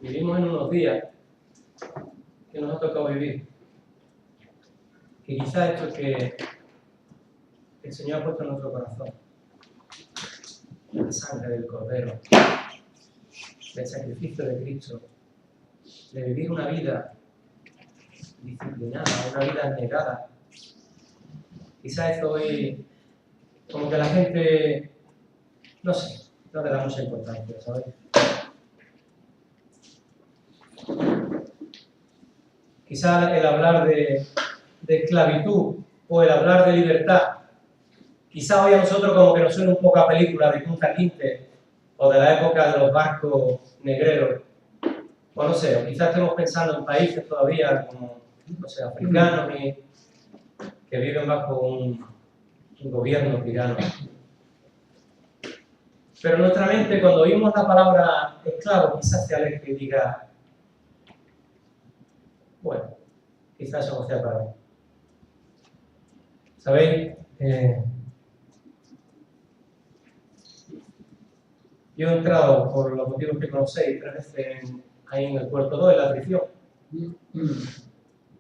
Vivimos en unos días que nos ha tocado vivir. Que quizás esto que el Señor ha puesto en nuestro corazón, la sangre del Cordero, del sacrificio de Cristo, de vivir una vida disciplinada, una vida abnegada. Quizás esto hoy, como que la gente, no sé, no le da mucha importancia, ¿sabes? Quizás el hablar de esclavitud o el hablar de libertad, quizás hoy a nosotros como que nos suena un poco a película de Punta Quinte o de la época de los barcos negreros, o no sé, o quizás estemos pensando en países todavía como, no sé, africanos y que viven bajo un gobierno tirano. Pero en nuestra mente, cuando oímos la palabra esclavo, quizás se alegre y diga, bueno, quizás eso no sea para mí. ¿Sabéis? Yo he entrado, por los motivos que conocéis, 3 veces ahí en el puerto 2, en la prisión,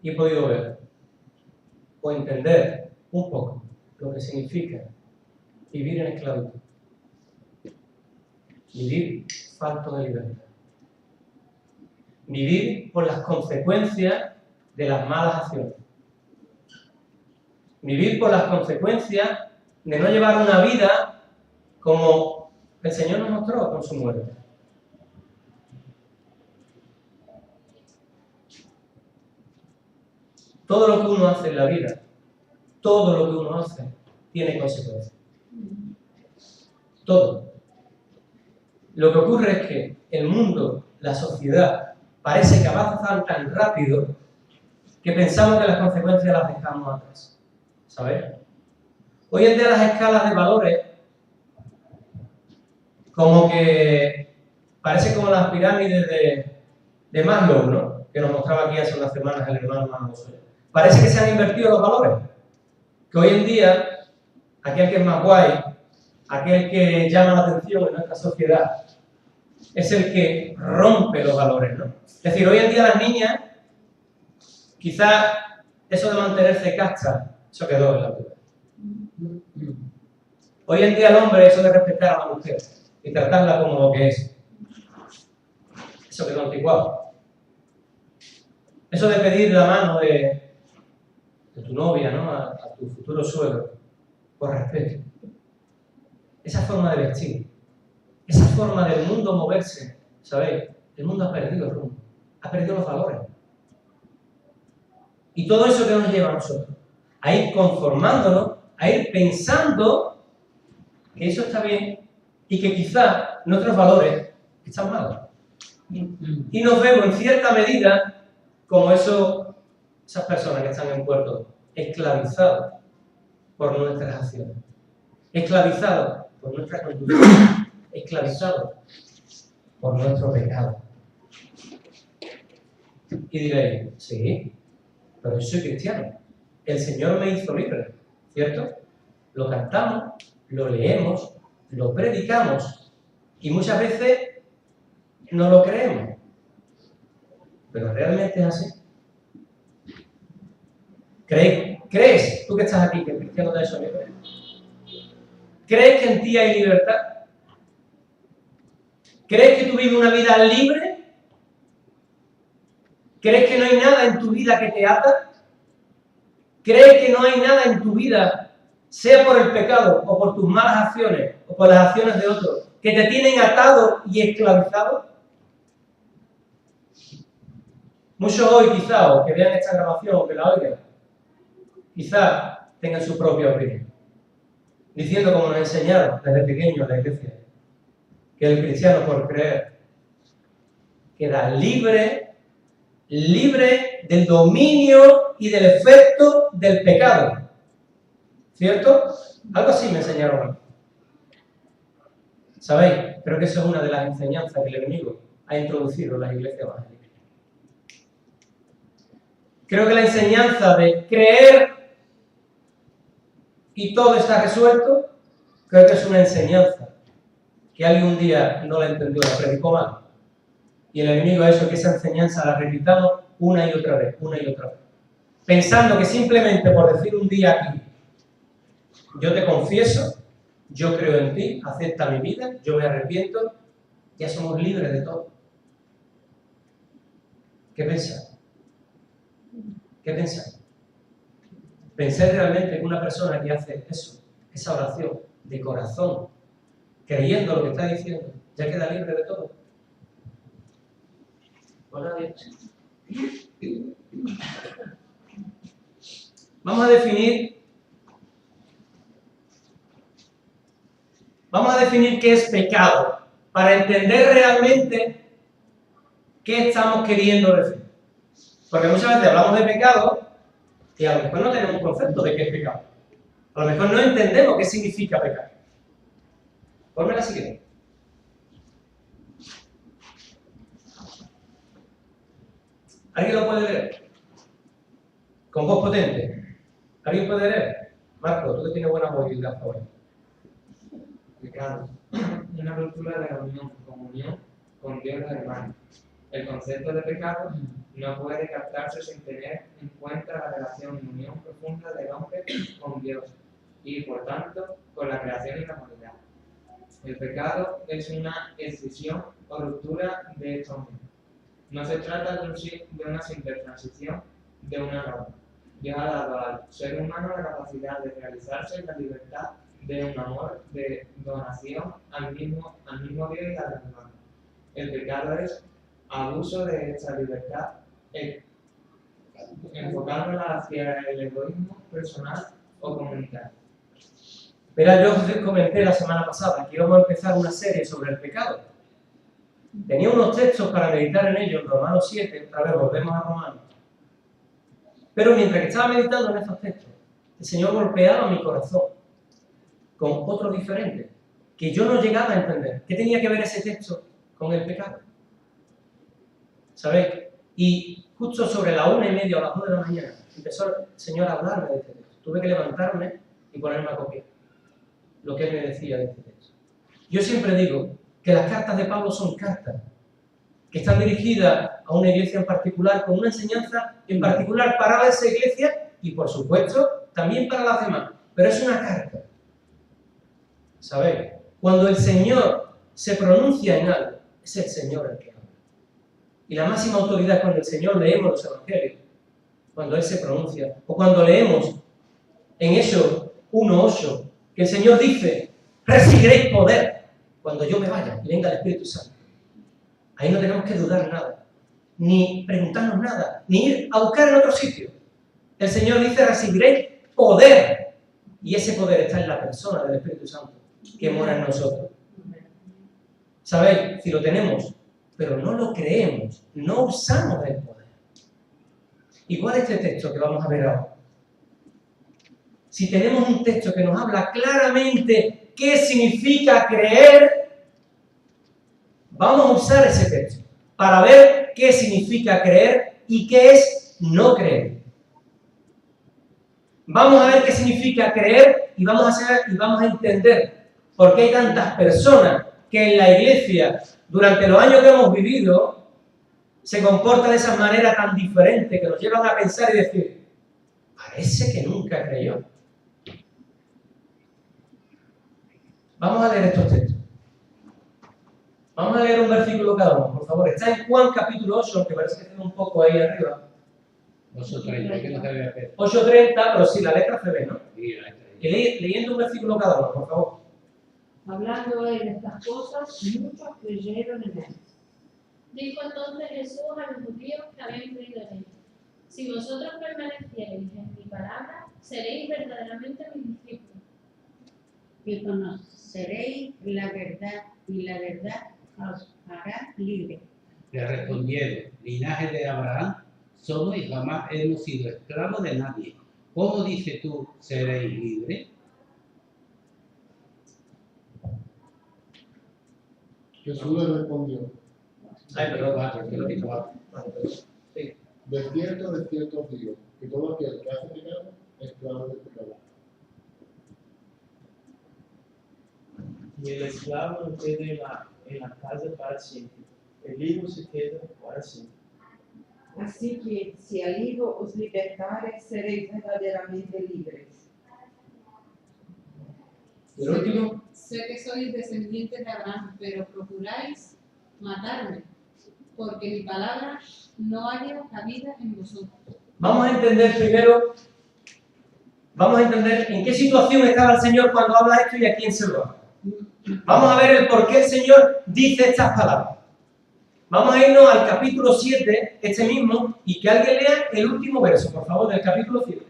y he podido ver o entender un poco lo que significa vivir en esclavitud, vivir falto de libertad, vivir por las consecuencias de las malas acciones, vivir por las consecuencias de no llevar una vida como el Señor nos mostró con su muerte. Todo lo que uno hace en la vida, todo lo que uno hace, tiene consecuencias. Todo. Lo que ocurre es que el mundo, la sociedad, parece que avanzan tan rápido que pensamos que las consecuencias las dejamos atrás. ¿Sabéis? Hoy en día las escalas de valores, como que parece como las pirámides de Maslow, ¿no? Que nos mostraba aquí hace unas semanas el hermano Manuel. Parece que se han invertido los valores. Que hoy en día, aquel que es más guay, aquel que llama la atención en nuestra sociedad, es el que rompe los valores, ¿no? Es decir, hoy en día las niñas, quizás eso de mantenerse casta, eso quedó en la duda. Hoy en día el hombre, eso de respetar a la mujer y tratarla como lo que es, eso quedó anticuado. Eso de pedir la mano de tu novia, ¿no? A tu futuro suegro, por respeto. Esa forma de vestir, esa forma del mundo moverse, ¿sabéis? El mundo ha perdido el rumbo, ha perdido los valores. Y todo eso que nos lleva a nosotros, a ir conformándonos, a ir pensando que eso está bien y que quizás nuestros valores están mal. Y nos vemos en cierta medida como esas personas que están en puerto, esclavizados por nuestras acciones, esclavizados por nuestra conducta, esclavizados por nuestro pecado. Y diréis, sí, pero yo soy cristiano. El Señor me hizo libre, ¿cierto? Lo cantamos, lo leemos, lo predicamos y muchas veces no lo creemos. Pero realmente es así. ¿Crees, tú que estás aquí, que el cristiano de eso me cree? ¿Crees que en ti hay libertad? ¿Crees que tú vives una vida libre? ¿Crees que no hay nada en tu vida que te ata? ¿Crees que no hay nada en tu vida, sea por el pecado o por tus malas acciones o por las acciones de otros, que te tienen atado y esclavizado? Muchos hoy quizás, o que vean esta grabación o que la oigan, quizás tengan su propia opinión, diciendo como nos enseñaron desde pequeños en la iglesia, que el cristiano por creer queda libre del dominio y del efecto del pecado. ¿Cierto? Algo así me enseñaron. ¿Sabéis? Creo que eso es una de las enseñanzas que el enemigo ha introducido en las iglesias evangélicas. Creo que la enseñanza de creer y todo está resuelto, creo que es una enseñanza que alguien un día no la entendió, la predicó mal. Y el enemigo ha hecho que esa enseñanza la repitamos una y otra vez, pensando que simplemente por decir un día aquí, yo te confieso, yo creo en ti, acepta mi vida, yo me arrepiento, ya somos libres de todo. ¿Qué pensáis? ¿Qué pensáis? ¿Pensáis realmente que una persona que hace eso, esa oración de corazón, creyendo lo que está diciendo, ya queda libre de todo? Pues nadie. Vamos a definir qué es pecado, para entender realmente qué estamos queriendo decir. Porque muchas veces hablamos de pecado y a lo mejor no tenemos un concepto de qué es pecado. A lo mejor no entendemos qué significa pecar. Ponme la siguiente. ¿Alguien lo puede leer? Con voz potente. ¿Alguien puede leer? Marco, tú que tienes buena movilidad ahora. Pecado. Una ruptura de la comunión con Dios los hermanos. El concepto de pecado no puede captarse sin tener en cuenta la relación y unión profunda del hombre con Dios y, por tanto, con la creación y la humanidad. El pecado es una escisión o ruptura de esta unión. No se trata de una simple transición de una a otra. Dios ha dado al ser humano la capacidad de realizarse en la libertad de un amor de donación al mismo Dios y a los hermanos. El pecado es abuso de esta libertad, enfocándola hacia el egoísmo personal o comunitario. Verá, yo os comenté la semana pasada que íbamos a empezar una serie sobre el pecado. Tenía unos textos para meditar en ellos, en Romanos 7, otra vez volvemos a Romanos. Pero mientras que estaba meditando en estos textos, el Señor golpeaba mi corazón con otro diferente, que yo no llegaba a entender. ¿Qué tenía que ver ese texto con el pecado? ¿Sabéis? Y justo sobre la 1:30 o las 2 de la mañana empezó el Señor a hablarme de este texto. Tuve que levantarme y ponerme a copiar lo que Él me decía de este texto. Yo siempre digo que las cartas de Pablo son cartas que están dirigidas a una iglesia en particular, con una enseñanza en particular para esa iglesia y, por supuesto, también para las demás. Pero es una carta. ¿Sabéis? Cuando el Señor se pronuncia en algo, es el Señor el que habla. Y la máxima autoridad cuando el Señor leemos los evangelios, cuando Él se pronuncia, o cuando leemos en Hechos 1:8, que el Señor dice, recibiréis poder cuando yo me vaya y venga el Espíritu Santo. Ahí no tenemos que dudar nada, ni preguntarnos nada, ni ir a buscar en otro sitio. El Señor dice, recibiréis poder. Y ese poder está en la persona del Espíritu Santo, que mora en nosotros. ¿Sabéis? Si lo tenemos, pero no lo creemos, no usamos el poder. Igual este texto que vamos a ver ahora. Si tenemos un texto que nos habla claramente qué significa creer, vamos a usar ese texto para ver qué significa creer y qué es no creer. Vamos a ver qué significa creer y vamos a entender por qué hay tantas personas que en la iglesia, durante los años que hemos vivido, se comportan de esa manera tan diferente que nos llevan a pensar y decir, parece que nunca creyó. Vamos a leer estos textos. Vamos a leer un versículo cada uno, por favor. Está en Juan capítulo 8, aunque parece que está un poco ahí arriba. 8:30, que no se ve hacer. 8:30, pero sí, la letra se ve, ¿no? Sí, la letra. Y leyendo un versículo cada uno, por favor. Hablando él de estas cosas, muchos creyeron en él. Dijo entonces Jesús a los judíos que habían creído en él: si vosotros permaneciereis en mi palabra, seréis verdaderamente mis discípulos. Y conoceréis la verdad, y la verdad os hará libre. Le respondieron, linaje de Abraham somos y jamás hemos sido esclavos de nadie. ¿Cómo dices tú, seréis libres? Jesús le respondió, Ay, perdón. 4, que lo quito abajo. Sí. de cierto os digo, que todo aquel que hace pecado es esclavo del pecado. Y el esclavo no queda en la casa para siempre, el higo se queda para siempre. Así que si al Hijo os libertare, seréis verdaderamente libres. Y el último, Sé que sois descendientes de Abraham, pero procuráis matarme, porque mi palabra no haya cabida en vosotros. vamos a entender primero, vamos a entender en qué situación estaba el Señor cuando habla esto y a quién se lo habla. Vamos a ver el por qué el Señor dice estas palabras. Vamos a irnos al capítulo 7, este mismo, y que alguien lea el último verso, por favor, del capítulo 7.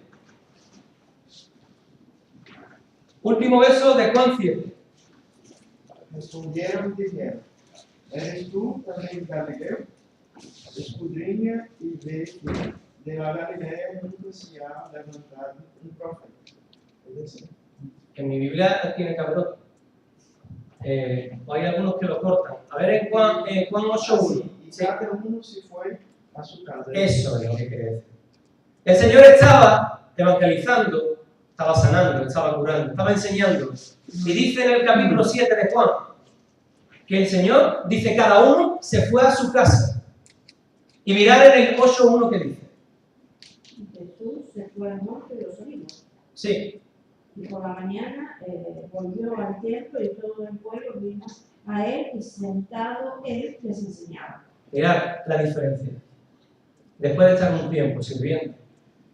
Último verso de Juan 7. Respondieron y dijeron, ¿eres tú también Galileo? Escudriña y ve que de la Galilea nunca se ha levantado un profeta. Es decir, En mi Biblia tiene cabrón. Hay algunos que lo cortan. A ver, en Juan 8.1. y cada uno se fue a su casa. Eso es lo que quería decir. El Señor estaba evangelizando, estaba sanando, estaba curando, estaba enseñando. Y dice en el capítulo 7 de Juan que el Señor dice cada uno se fue a su casa. Y mirad en el 8.1 que dice. Jesús se fue al monte de los olivos. Sí, Y por la mañana volvió al templo y todo el pueblo vino a él y sentado él les enseñaba. mirad la diferencia. Después de estar un tiempo sirviendo,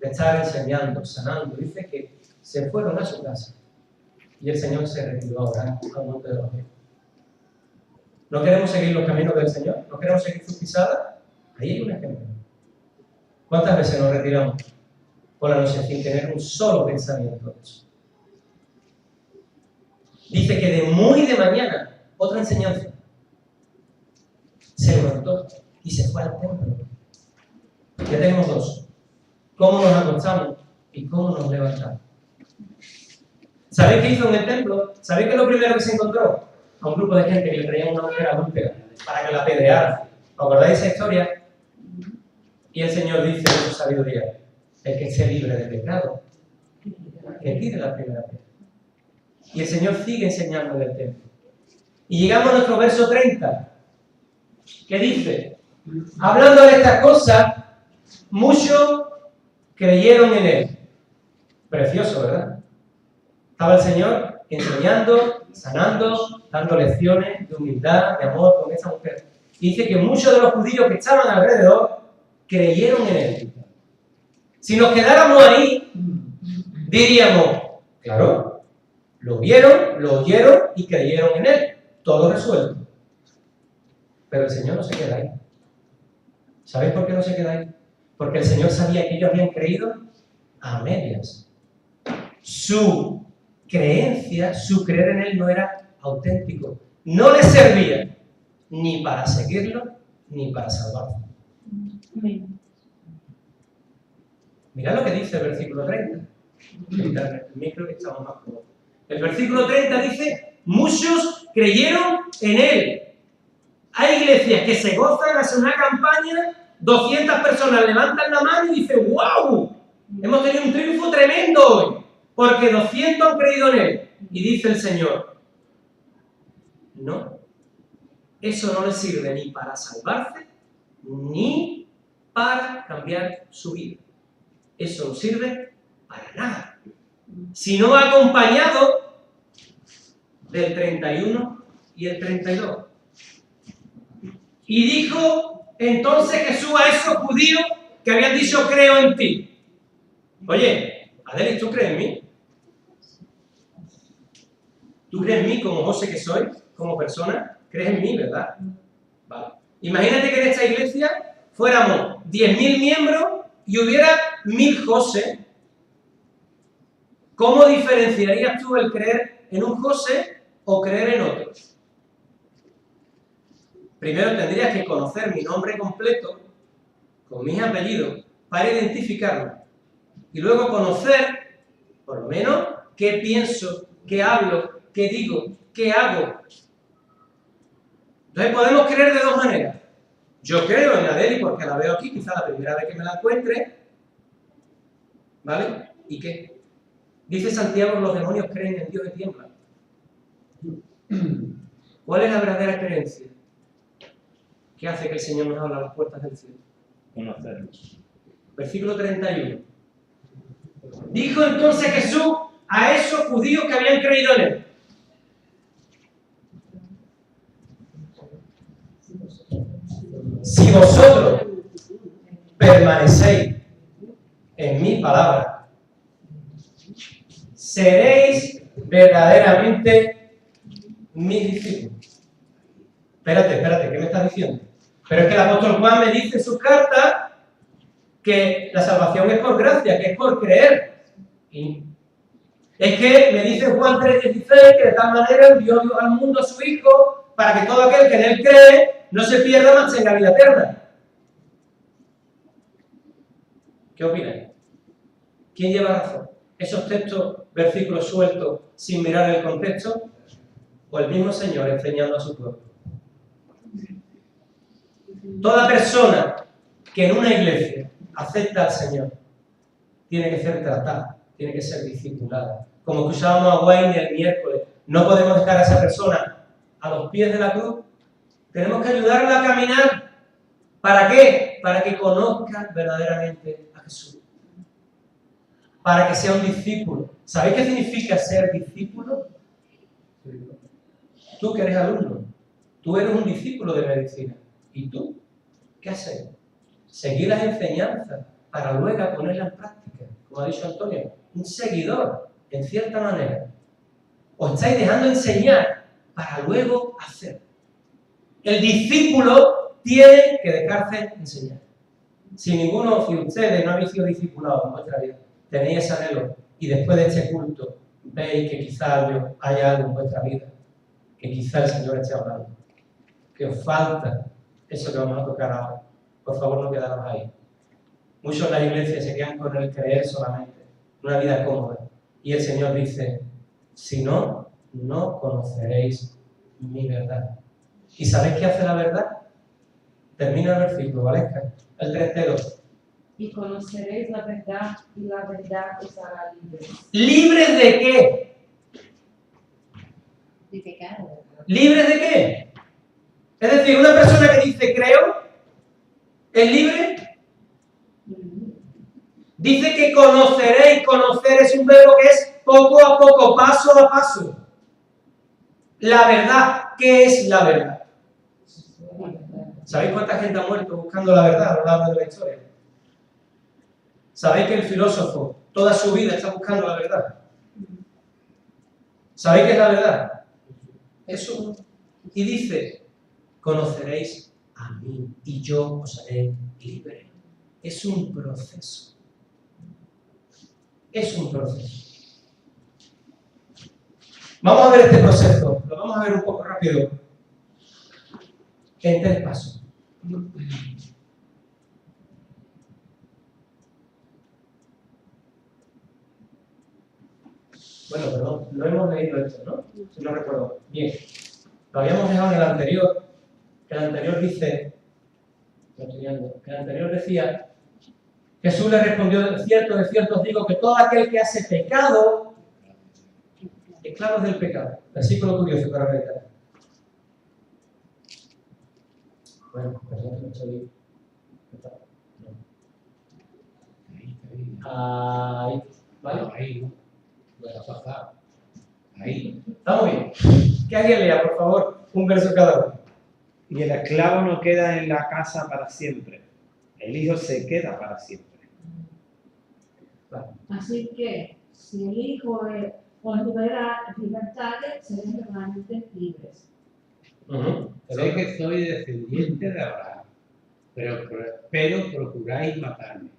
de estar enseñando, sanando, dice que se fueron a su casa. Y el Señor se retiró a orar al monte de los olivos. ¿No queremos seguir los caminos del Señor? ¿No queremos seguir sus pisadas? Ahí hay un ejemplo. ¿Cuántas veces nos retiramos por la noche sin tener un solo pensamiento de eso? Dice que de muy de mañana, otra enseñanza, se levantó y se fue al templo. Ya tenemos dos. ¿Cómo nos acostamos y cómo nos levantamos? ¿Sabéis qué hizo en el templo? ¿Sabéis qué es lo primero que se encontró? A un grupo de gente que le traían una mujer adúltera para que la apedrearan. ¿Os acordáis de esa historia? Y el Señor dice en su sabiduría, el que esté libre de pecado, que tire la primera piedra. Y el Señor sigue enseñando en el templo. Y llegamos a nuestro verso 30, que dice, hablando de estas cosas, muchos creyeron en Él. Precioso, ¿verdad? Estaba el Señor enseñando, sanando, dando lecciones de humildad, de amor con esa mujer. Y dice que muchos de los judíos que estaban alrededor creyeron en Él. Si nos quedáramos ahí, diríamos, claro, lo vieron, lo oyeron y creyeron en Él. Todo resuelto. Pero el Señor no se queda ahí. ¿Sabéis por qué no se queda ahí? Porque el Señor sabía que ellos habían creído a medias. Su creencia, su creer en Él no era auténtico. No les servía ni para seguirlo, ni para salvarlo. Mirad lo que dice el versículo 30. El micro que estamos más cómodos. El versículo 30 dice, muchos creyeron en Él. Hay iglesias que se gozan, hacen una campaña, 200 personas levantan la mano y dicen, ¡wow! Hemos tenido un triunfo tremendo hoy, porque 200 han creído en Él. Y dice el Señor, no, eso no les sirve ni para salvarse, ni para cambiar su vida. Eso no sirve para nada. Si no va acompañado del 31 y el 32. Y dijo entonces Jesús a esos judíos que habían dicho, creo en ti. Oye, Adelis, ¿tú crees en mí? ¿Tú crees en mí como José que soy, como persona? ¿Crees en mí, verdad? Vale. Imagínate que en esta iglesia fuéramos 10.000 miembros y hubiera 1.000 José. ¿Cómo diferenciarías tú el creer en un José o creer en otro? Primero tendrías que conocer mi nombre completo, con mis apellidos, para identificarme. Y luego conocer, por lo menos, qué pienso, qué hablo, qué digo, qué hago. Entonces podemos creer de dos maneras. Yo creo en Adeli porque la veo aquí, quizá la primera vez que me la encuentre. ¿Vale? ¿Y qué? Dice Santiago, los demonios creen en Dios y tiemblan. ¿Cuál es la verdadera creencia? ¿Qué hace que el Señor nos abra las puertas del cielo? Conocerlos. Versículo 31. Dijo entonces Jesús a esos judíos que habían creído en él: si vosotros permanecéis en mi palabra, seréis verdaderamente mis discípulos. Espérate, ¿qué me estás diciendo? Pero es que el apóstol Juan me dice en sus cartas que la salvación es por gracia, que es por creer. Y es que me dice Juan 3:16 que de tal manera envió Dios al mundo a su Hijo para que todo aquel que en él cree no se pierda, mas tenga vida eterna. ¿Qué opináis? ¿Quién lleva razón? ¿Esos textos, versículos sueltos sin mirar el contexto? ¿O el mismo Señor enseñando a su pueblo? Toda persona que en una iglesia acepta al Señor tiene que ser tratada, tiene que ser discipulada. Como escuchábamos a Wayne el miércoles, no podemos dejar a esa persona a los pies de la cruz. Tenemos que ayudarla a caminar. ¿Para qué? Para que conozca verdaderamente a Jesús. Para que sea un discípulo. ¿Sabéis qué significa ser discípulo? Tú que eres alumno, tú eres un discípulo de medicina. ¿Y tú? ¿Qué haces? Seguir las enseñanzas para luego ponerlas en práctica. Como ha dicho Antonio, un seguidor, en cierta manera. Os estáis dejando enseñar para luego hacer. El discípulo tiene que dejarse enseñar. Si ustedes no habéis sido discipulados en vuestra vida, tenéis ese anhelo y después de este culto veis que quizá haya algo en vuestra vida, que quizá el Señor esté hablando, que os falta eso que vamos a tocar ahora, por favor no quedaros ahí. Muchos en las iglesias se quedan con el creer solamente, una vida cómoda. Y el Señor dice: si no, no conoceréis mi verdad. ¿Y sabéis qué hace la verdad? Termina el versículo, Valesca, el 32. Y conoceréis la verdad, y la verdad os hará libres. ¿Libres de qué? De pecado. ¿Libres de qué? Es decir, una persona que dice creo, ¿es libre? Dice que conoceréis. Conocer es un verbo que es poco a poco, paso a paso. La verdad, ¿qué es la verdad? ¿Sabéis cuánta gente ha muerto buscando la verdad a lo largo de la historia? ¿Sabéis que el filósofo toda su vida está buscando la verdad? ¿Sabéis qué es la verdad? Eso. Y dice: conoceréis a mí y yo os haré libre. Es un proceso. Es un proceso. Vamos a ver este proceso. Lo vamos a ver un poco rápido. En 3 pasos. Bueno, perdón, lo hemos leído esto, ¿no? Si no recuerdo. Bien. Lo habíamos dejado en el anterior. El anterior dice, que el anterior decía: Jesús le respondió: de cierto os digo que todo aquel que hace pecado, esclavos del pecado. Versículo curioso para meditar. Bueno, perdón que no estoy. Ahí, ¿vale? Ahí, ¿no? Ahí. Está muy bien. Que alguien lea, por favor, un verso cada uno. Y el esclavo no queda en la casa para siempre. El hijo se queda para siempre. Vale. Así que, si el Hijo os libera libertades, seréis verdaderamente libres. Sé que soy descendiente de Abraham, pero procuráis matarme,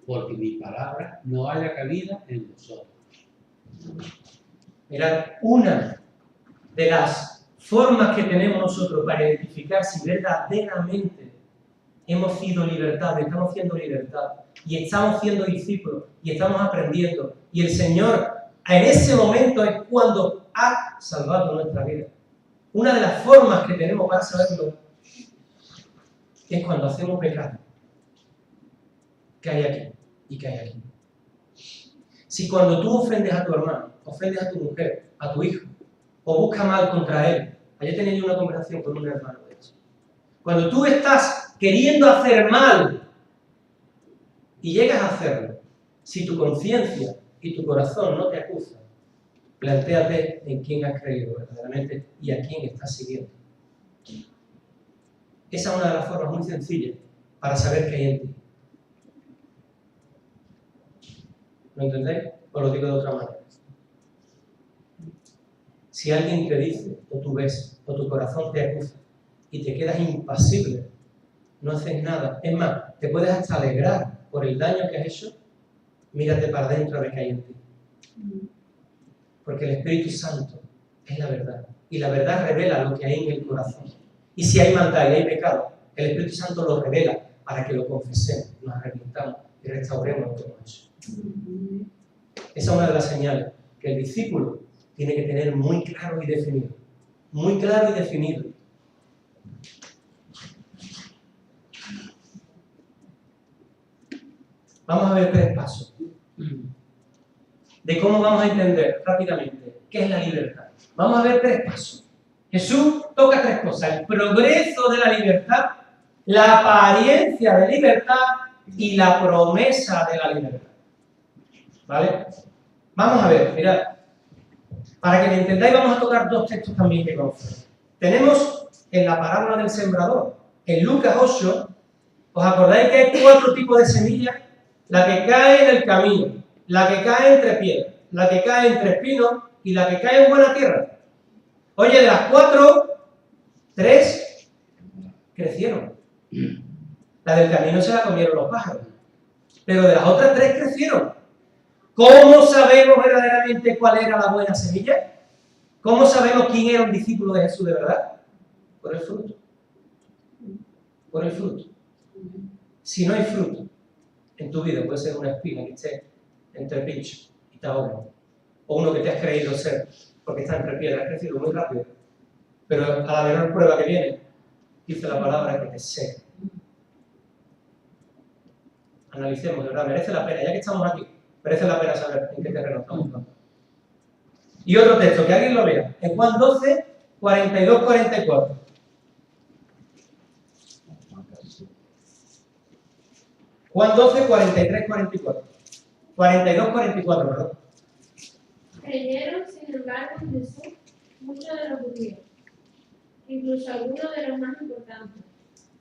porque mi palabra no haya cabida en vosotros. Mirad, una de las formas que tenemos nosotros para identificar si verdaderamente hemos sido libertados, estamos siendo libertados, y estamos siendo discípulos, y estamos aprendiendo, y el Señor en ese momento es cuando ha salvado nuestra vida. Una de las formas que tenemos para saberlo es cuando hacemos pecado. ¿Qué hay aquí? ¿Y qué hay aquí? Si cuando tú ofendes a tu hermano, ofendes a tu mujer, a tu hijo, o buscas mal contra él. Ayer tenía yo una conversación con un hermano de eso. Cuando tú estás queriendo hacer mal y llegas a hacerlo, si tu conciencia y tu corazón no te acusan, plantéate en quién has creído verdaderamente y a quién estás siguiendo. Esa es una de las formas muy sencillas para saber qué hay en ti. ¿Lo entendéis? Os lo digo de otra manera. Si alguien te dice, o tú ves, o tu corazón te acusa, y te quedas impasible, no haces nada, es más, te puedes hasta alegrar por el daño que has hecho, mírate para adentro a ver qué hay en ti. Porque el Espíritu Santo es la verdad, y la verdad revela lo que hay en el corazón. Y si hay maldad y hay pecado, el Espíritu Santo lo revela para que lo confesemos, nos arrepintamos y restauremos lo que hemos hecho. Esa es una de las señales que el discípulo tiene que tener muy claro y definido. Muy claro y definido. Vamos a ver 3 pasos de cómo vamos a entender rápidamente qué es la libertad. Vamos a ver 3 pasos. Jesús toca 3 cosas: el progreso de la libertad, la apariencia de libertad y la promesa de la libertad. ¿Vale? Vamos a ver, mirad. Para que me entendáis, vamos a tocar 2 textos también que conocemos. Tenemos en la parábola del sembrador, en Lucas 8, ¿os acordáis que hay 4 tipos de semillas? La que cae en el camino, la que cae entre piedras, la que cae entre espinos y la que cae en buena tierra. Oye, de las 4, 3 crecieron. La del camino se la comieron los pájaros, pero de las otras 3 crecieron. ¿Cómo sabemos verdaderamente cuál era la buena semilla? ¿Cómo sabemos quién era un discípulo de Jesús de verdad? Por el fruto. Por el fruto. Si no hay fruto en tu vida, puede ser una espina que esté entre pinchos y te ahoga. O uno que te has creído ser porque está entre piedras, has crecido muy rápido. Pero a la menor prueba que viene, dice la palabra que te seca. Analicemos, de verdad, merece la pena, ya que estamos aquí, merece la pena saber en qué terreno estamos hablando. Y otro texto, que alguien lo vea, en Juan 12, 42, 44. Juan 12, 43, 44. 42, 44, perdón. Creyeron, sin embargo, en Jesús muchos de los judíos, incluso algunos de los más importantes,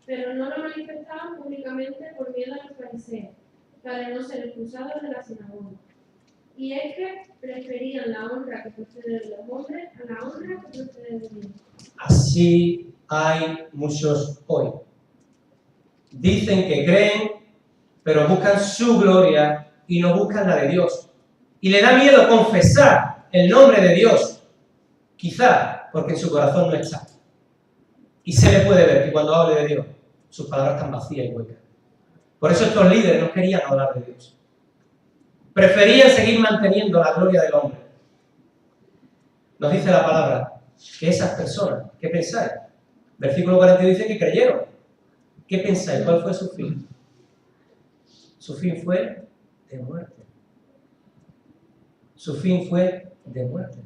pero no lo manifestaban públicamente por miedo a los fariseos, para no ser expulsados de la sinagoga. Y es que preferían la honra que procede de los hombres a la honra que procede de Dios. Así hay muchos hoy. Dicen que creen, pero buscan su gloria y no buscan la de Dios. Y le da miedo confesar el nombre de Dios, quizá porque en su corazón no está. Y se le puede ver que cuando hable de Dios, sus palabras están vacías y huecas. Por eso estos líderes no querían hablar de Dios. Preferían seguir manteniendo la gloria del hombre. Nos dice la palabra que esas personas, ¿qué pensáis? Versículo 42 dice que creyeron. ¿Qué pensáis? ¿Cuál fue su fin? Su fin fue de muerte. Su fin fue de muerte.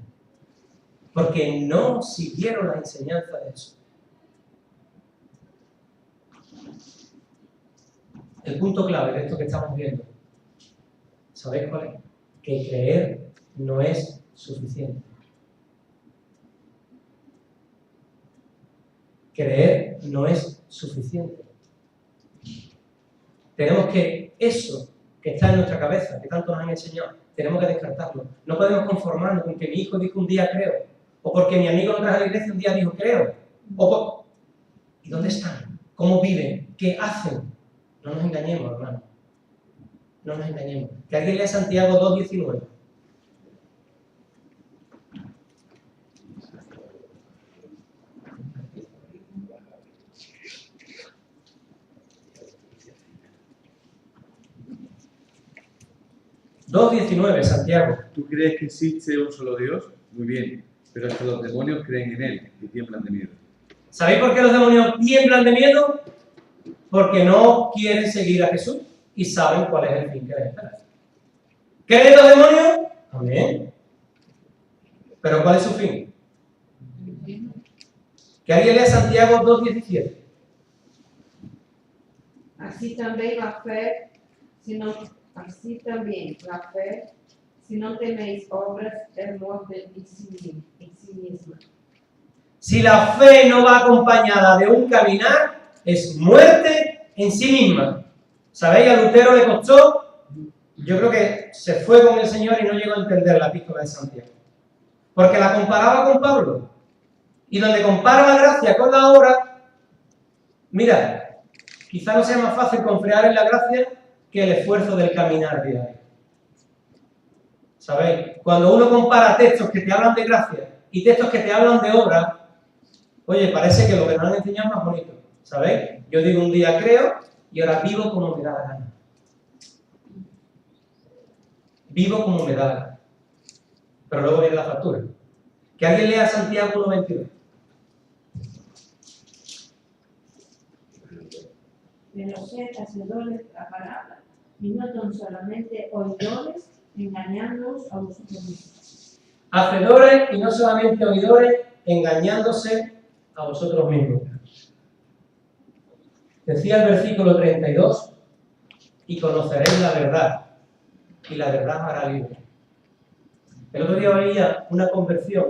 Porque no siguieron la enseñanza de Jesús. El punto clave de esto que estamos viendo, ¿sabéis cuál es? Que creer no es suficiente. Creer no es suficiente. Tenemos que eso que está en nuestra cabeza, que tanto nos han enseñado, tenemos que descartarlo. No podemos conformarnos con que mi hijo dijo un día creo, o porque mi amigo no trajo a la iglesia un día dijo creo. ¿Y dónde están? ¿Cómo viven? ¿Qué hacen? No nos engañemos, hermano. No nos engañemos. Que alguien lea Santiago 2:19. Santiago. ¿Tú crees que existe un solo Dios? Muy bien, pero es que los demonios creen en él y tiemblan de miedo. ¿Sabéis por qué los demonios tiemblan de miedo? Porque no quieren seguir a Jesús y saben cuál es el fin que les espera. ¿Creen los demonios? Amén. ¿Pero cuál es su fin? Que alguien lea Santiago 2:17. Así también la fe, si no tenéis obras, es muerte en sí misma. Si la fe no va acompañada de un caminar, es muerte en sí misma. ¿Sabéis? A Lutero le costó, yo creo que se fue con el Señor y no llegó a entender la epístola de Santiago. Porque la comparaba con Pablo. Y donde compara la gracia con la obra, mira, quizá no sea más fácil confiar en la gracia que el esfuerzo del caminar diario. ¿Sabéis? Cuando uno compara textos que te hablan de gracia y textos que te hablan de obra, oye, parece que lo que nos han enseñado es más bonito. ¿Sabéis? Yo digo un día creo y ahora vivo como me da la gana. Vivo como me da la gana. Pero luego viene la factura. Que alguien lea Santiago 1:22. Pero sed hacedores de la palabra y no tan solamente oidores, engañándoos a vosotros mismos. Hacedores y no solamente oidores, engañándose a vosotros mismos. Decía el versículo 32, y conoceréis la verdad, y la verdad os hará libre. El otro día veía una conversión.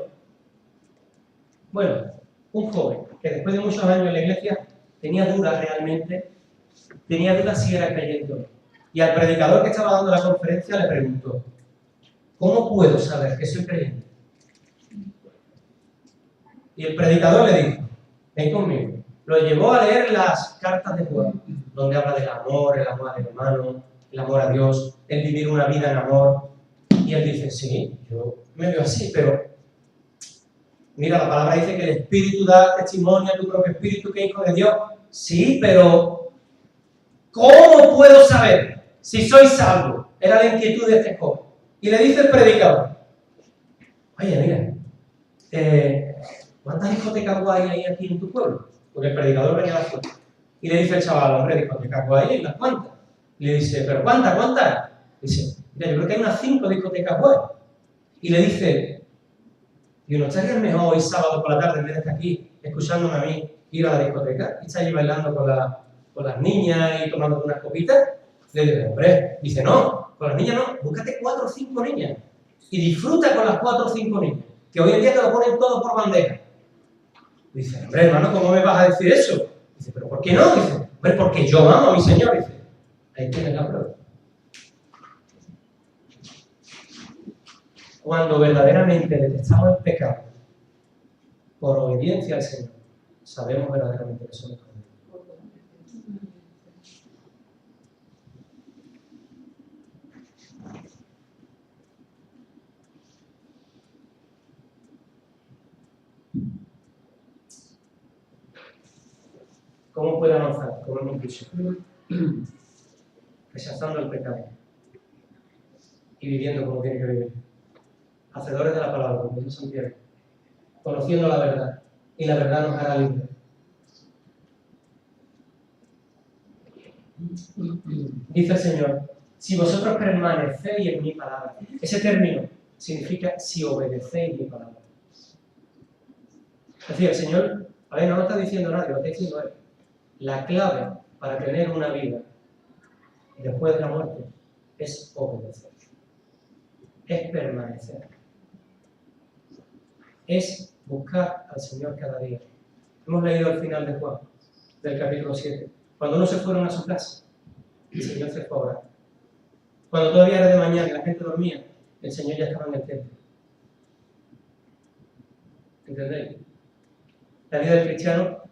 Bueno, un joven que después de muchos años en la iglesia tenía dudas realmente, tenía dudas si era creyente o no. Y al predicador que estaba dando la conferencia le preguntó, ¿cómo puedo saber que soy creyente? Y el predicador le dijo, ven conmigo. Lo llevó a leer las cartas de Juan, donde habla del amor, el amor al hermano, el amor a Dios, el vivir una vida en amor. Y él dice, sí, yo me veo así, pero mira, la palabra dice que el Espíritu da testimonio a tu propio Espíritu que es hijo de Dios. Sí, pero ¿cómo puedo saber si soy salvo? Era la inquietud de este joven. Y le dice el predicador, oye, mira, ¿cuántas discotecas guay hay aquí en tu pueblo? Porque el predicador venía a la fuerza. Y le dice el chaval, hombre, discotecas guay hay unas cuantas. Y le dice, ¿pero cuántas? Dice, mira, yo creo que hay unas 5 discotecas guay. Y le dice, ¿y no estaría mejor hoy sábado por la tarde en vez de estar aquí, escuchándome a mí, ir a la discoteca? Y está allí bailando con las niñas y tomando unas copitas. Le dice, hombre, dice, no, con las niñas no, búscate 4 o 5 niñas. Y disfruta con las 4 o 5 niñas, que hoy en día te lo ponen todo por bandeja. Dice, hombre, hermano, ¿cómo me vas a decir eso? Dice, ¿pero por qué no? Dice, hombre, porque yo amo a mi Señor. Dice, ahí tienes la prueba. Cuando verdaderamente detestamos el pecado por obediencia al Señor, sabemos verdaderamente que somos judíos. ¿Cómo puede avanzar? Como hemos dicho, rechazando el pecado y viviendo como tiene que vivir. Hacedores de la palabra, como dice Santiago, conociendo la verdad, y la verdad nos hará libres. Dice el Señor, si vosotros permanecéis en mi palabra, ese término significa si obedecéis mi palabra. Es decir, el Señor, a ver, no lo está diciendo nadie, lo está diciendo Él. La clave para tener una vida después de la muerte es obedecer, es permanecer, es buscar al Señor cada día. Hemos leído al final de Juan, del capítulo 7, cuando no se fueron a su casa, el Señor se fue a orar. Cuando todavía era de mañana y la gente dormía, el Señor ya estaba en el templo. ¿Entendéis? La vida del cristiano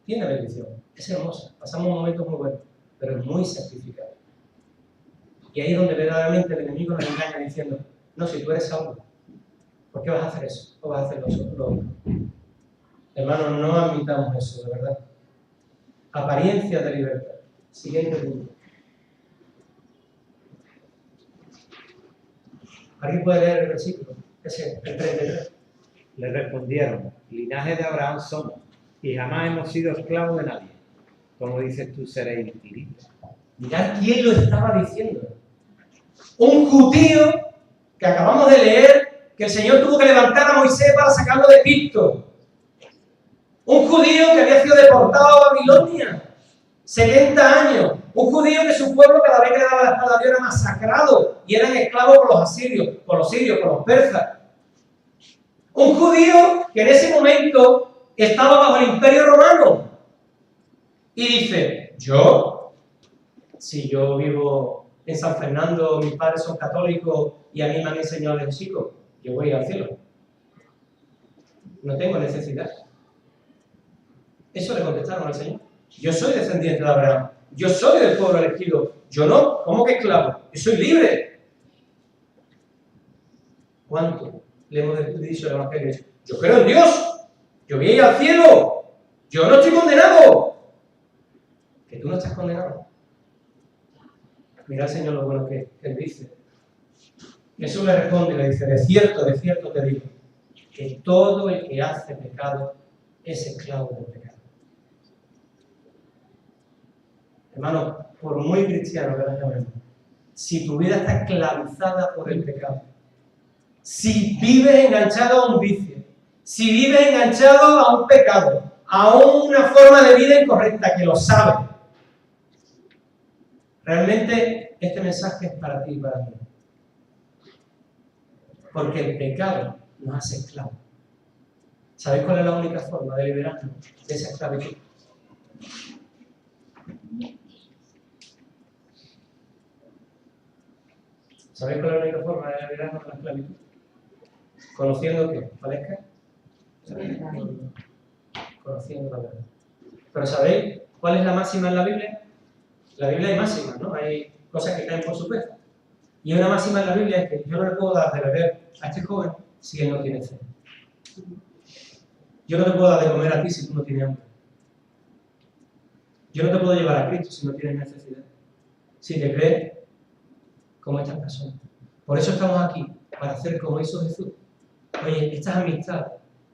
tiene bendición, es hermosa, pasamos momentos muy buenos, pero es muy sacrificado. Y ahí es donde verdaderamente el enemigo nos engaña diciendo, no, si tú eres salvo, ¿por qué vas a hacer eso? ¿O vas a hacer lo otro? Hermanos, no admitamos eso, de verdad. Apariencia de libertad. Siguiente punto. ¿Alguien puede leer el versículo? Ese, el 33. Le respondieron, linaje de Abraham somos, y jamás hemos sido esclavos de nadie. Como dices tú, seréis libres. Mirad quién lo estaba diciendo. Un judío que acabamos de leer que el Señor tuvo que levantar a Moisés para sacarlo de Egipto. Un judío que había sido deportado a Babilonia. 70 años. Un judío que su pueblo cada vez que le daba la espalda a Dios era masacrado y eran esclavos por los asirios, por los sirios, por los persas. Un judío que en ese momento estaba bajo el imperio romano. Y dice, si yo vivo en San Fernando, mis padres son católicos y a mí me han enseñado desde chico, yo voy al cielo. No tengo necesidad. Eso le contestaron al Señor. Yo soy descendiente de Abraham. Yo soy del pueblo elegido. Yo no. ¿Cómo que esclavo? Yo soy libre. ¿Cuánto le hemos dicho el Evangelio? Yo creo en Dios. Yo voy a ir al cielo. Yo no estoy condenado. Que tú no estás condenado. Mira al Señor lo bueno que Él dice. Jesús le responde y le dice, de cierto te digo, que todo el que hace pecado es esclavo del pecado. Hermano, por muy cristiano que nos llamemos, si tu vida está esclavizada por el pecado, si vives enganchado a un vicio, si vives enganchado a un pecado, a una forma de vida incorrecta que lo sabes, realmente este mensaje es para ti y para mí. Porque el pecado nos hace esclavos. ¿Sabéis cuál es la única forma de liberarnos de esa esclavitud? ¿Sabéis cuál es la única forma de liberarnos de la esclavitud? ¿Conociendo qué? ¿Parezca? Conociendo la verdad. Pero ¿sabéis cuál es la máxima en la Biblia? La Biblia hay máximas, ¿no? Hay cosas que caen por su peso. Y una máxima en la Biblia es que yo no le puedo dar de beber a este joven si él no tiene sed. Yo no te puedo dar de comer a ti si tú no tienes hambre. Yo no te puedo llevar a Cristo si no tienes necesidad. Si te crees como estas personas. Por eso estamos aquí, para hacer como hizo Jesús. Oye, estas amistades,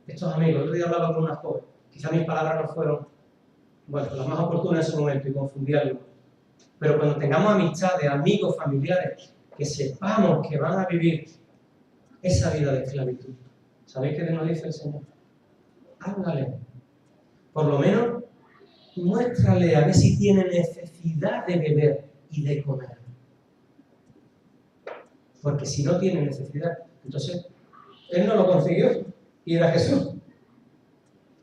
estos amigos, el otro día hablaba con una joven, quizás mis palabras no fueron, las más oportunas en su momento y confundí algo. Pero cuando tengamos amistades, amigos, familiares, que sepamos que van a vivir esa vida de esclavitud. ¿Sabéis qué nos dice el Señor? Háblale. Por lo menos, muéstrale a ver si tiene necesidad de beber y de comer. Porque si no tiene necesidad, entonces Él no lo consiguió y era Jesús.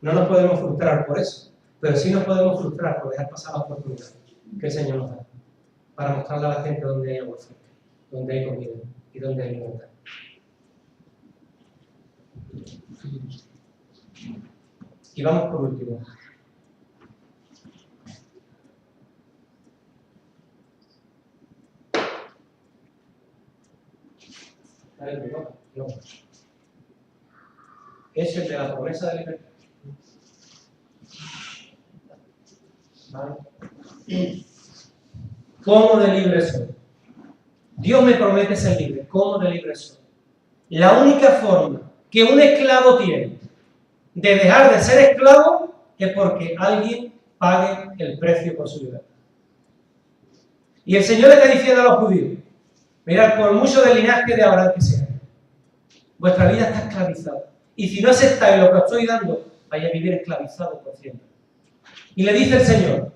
No nos podemos frustrar por eso, pero sí nos podemos frustrar por dejar pasar la oportunidad que el Señor nos da para mostrarle a la gente dónde hay agua fresca, donde hay comida y donde hay libertad. Y vamos por último. No. Es el de la promesa de libertad. ¿Vale? ¿Cómo de libre soy? Dios me promete ser libre. ¿Cómo de libre soy? La única forma que un esclavo tiene de dejar de ser esclavo es porque alguien pague el precio por su libertad. Y el Señor le está diciendo a los judíos, mirad, por mucho del linaje de Abraham que sea, vuestra vida está esclavizada. Y si no aceptáis lo que os estoy dando, vais a vivir esclavizados por siempre. Y le dice el Señor,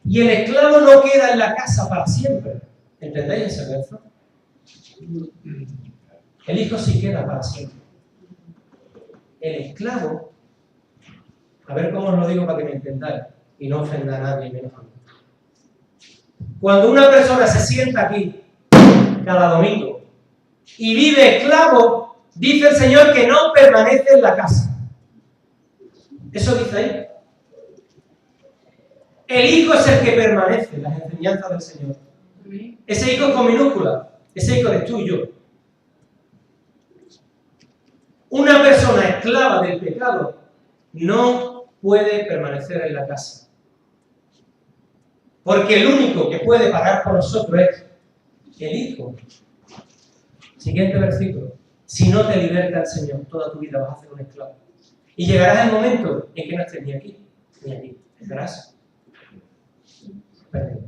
y el esclavo no queda en la casa para siempre. ¿Entendéis ese verso? El hijo sí queda para siempre. El esclavo, a ver cómo os lo digo para que me entendáis y no ofenda a nadie menos a mí. Cuando una persona se sienta aquí cada domingo y vive esclavo, dice el Señor que no permanece en la casa. Eso dice ahí. El hijo es el que permanece en las enseñanzas del Señor. Ese hijo es con minúscula. Ese hijo eres tú y yo. Una persona esclava del pecado no puede permanecer en la casa. Porque el único que puede pagar por nosotros es el Hijo. Siguiente versículo. Si no te liberta el Señor, toda tu vida vas a ser un esclavo. Y llegarás el momento en que no estés ni aquí, ni aquí. Estarás perdido.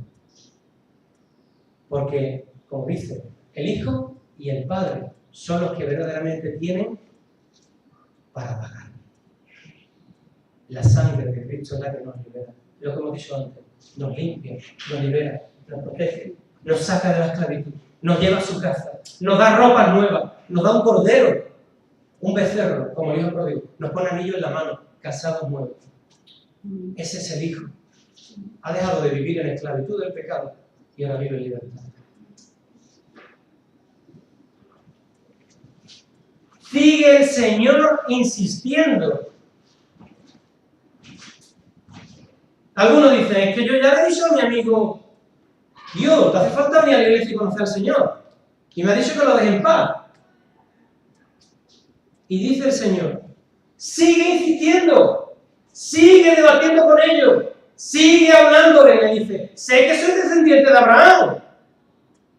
Porque, como dice, el Hijo y el Padre son los que verdaderamente tienen para pagar. La sangre de Cristo es la que nos libera. Lo que hemos dicho antes. nos limpia, nos libera, nos protege, nos saca de la esclavitud, nos lleva a su casa, nos da ropas nuevas, nos da un cordero, un becerro, como el hijo pródigo, nos pone anillo en la mano, casados nuevos. Ese es el hijo. Ha dejado de vivir en esclavitud del pecado y ahora vive en libertad. Sigue el Señor insistiendo. Algunos dicen, es que yo ya le he dicho a mi amigo, Dios, te hace falta venir a la iglesia y conocer al Señor. Y me ha dicho que lo deje en paz. Y dice el Señor, sigue insistiendo, sigue debatiendo con ellos, sigue hablándole. Le dice, sé que soy descendiente de Abraham.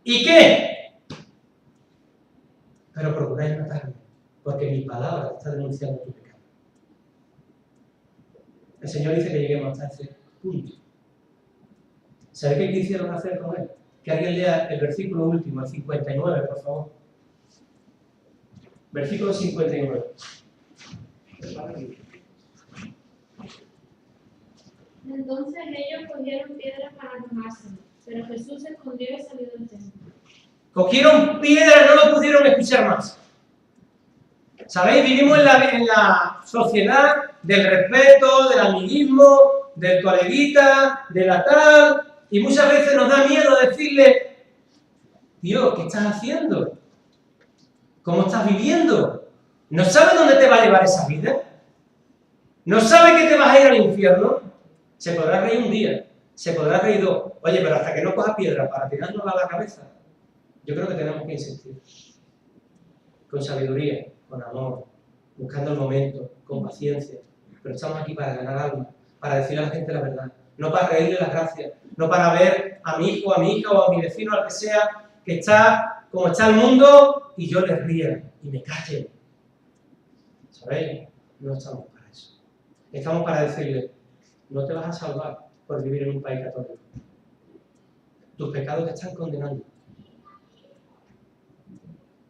¿Y qué? Pero procuráis matarme, porque mi palabra está denunciando tu pecado. El Señor dice que lleguemos hasta ese punto. ¿Sabéis qué quisieron hacer con él? Que alguien lea el versículo último, el 59, por favor. Versículo 59. Entonces ellos cogieron piedras para quemárselo, pero Jesús se escondió y salió del templo. Cogieron piedras, no lo pudieron escuchar más. ¿Sabéis? Vivimos en la sociedad del respeto, del amiguismo, del coleguita, de la tal, y muchas veces nos da miedo decirle, Dios, ¿qué estás haciendo? ¿Cómo estás viviendo? ¿No sabes dónde te va a llevar esa vida? ¿No sabes que te vas a ir al infierno? Se podrá reír un día, se podrá reír dos. Oye, pero hasta que no coja piedra para tirárnosla a la cabeza, yo creo que tenemos que insistir. Con sabiduría, con amor, buscando el momento, con paciencia. Pero estamos aquí para ganar alma, para decirle a la gente la verdad. No para reírle las gracias, no para ver a mi hijo, a mi hija o a mi vecino, al que sea, que está como está el mundo y yo le ría y me calle. ¿Sabéis? No estamos para eso. Estamos para decirle, no te vas a salvar por vivir en un país católico. Tus pecados te están condenando.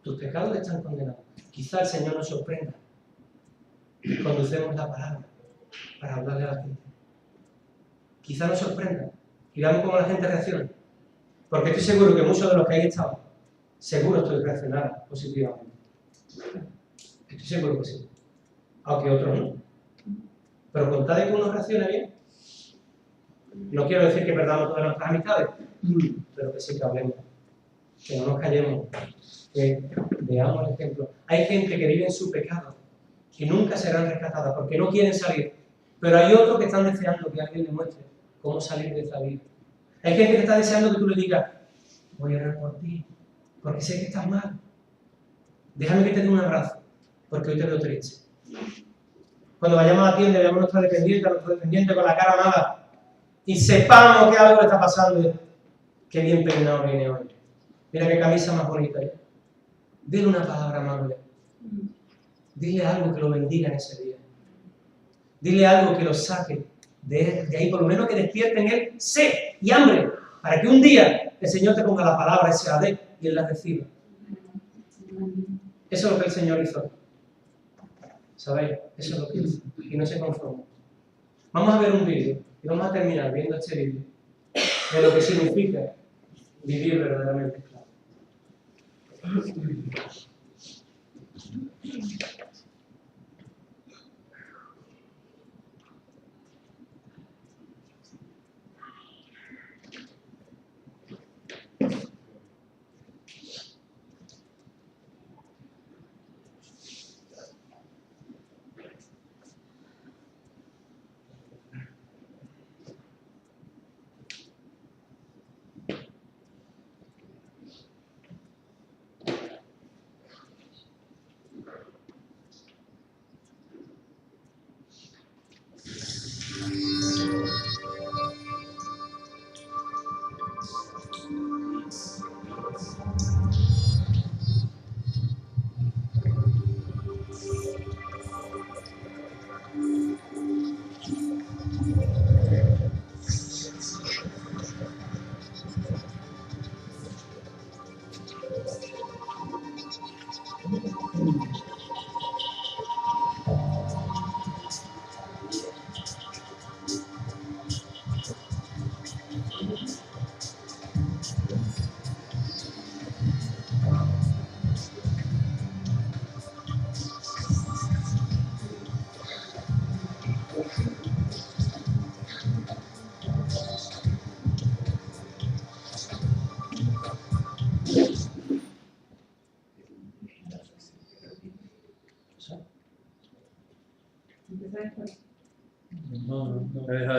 Tus pecados te están condenando. Quizá el Señor nos sorprenda cuando usemos la palabra para hablarle a la gente. Quizá nos sorprenda y veamos cómo la gente reacciona. Porque estoy seguro que muchos de los que ahí estaban, seguro estoy reaccionando positivamente. Estoy seguro que sí. Aunque otros no. Pero con tal de que uno reaccione bien, no quiero decir que perdamos todas nuestras amistades, pero que sí que hablemos, que no nos callemos, que veamos el ejemplo. Hay gente que vive en su pecado, que nunca serán rescatadas porque no quieren salir, pero hay otros que están deseando que alguien les muestre cómo salir de esa vida. Hay gente que está deseando que tú le digas, voy a orar por ti, porque sé que estás mal. Déjame que te dé un abrazo, porque hoy te veo triste. Cuando vayamos a la tienda y veamos a nuestro dependiente con la cara mala y sepamos que algo le está pasando, qué bien peinado viene hoy. Mira qué camisa más bonita. Dile una palabra amable. Dile algo que lo bendiga en ese día. Dile algo que lo saque de ahí, por lo menos que despierte en él sed y hambre, para que un día el Señor te ponga la palabra, se la dé y él la reciba. Eso es lo que el Señor hizo. ¿Sabéis? Eso es lo que hizo. Y no se conformó. Vamos a ver un vídeo y vamos a terminar viendo este vídeo de lo que significa vivir verdaderamente esclavo.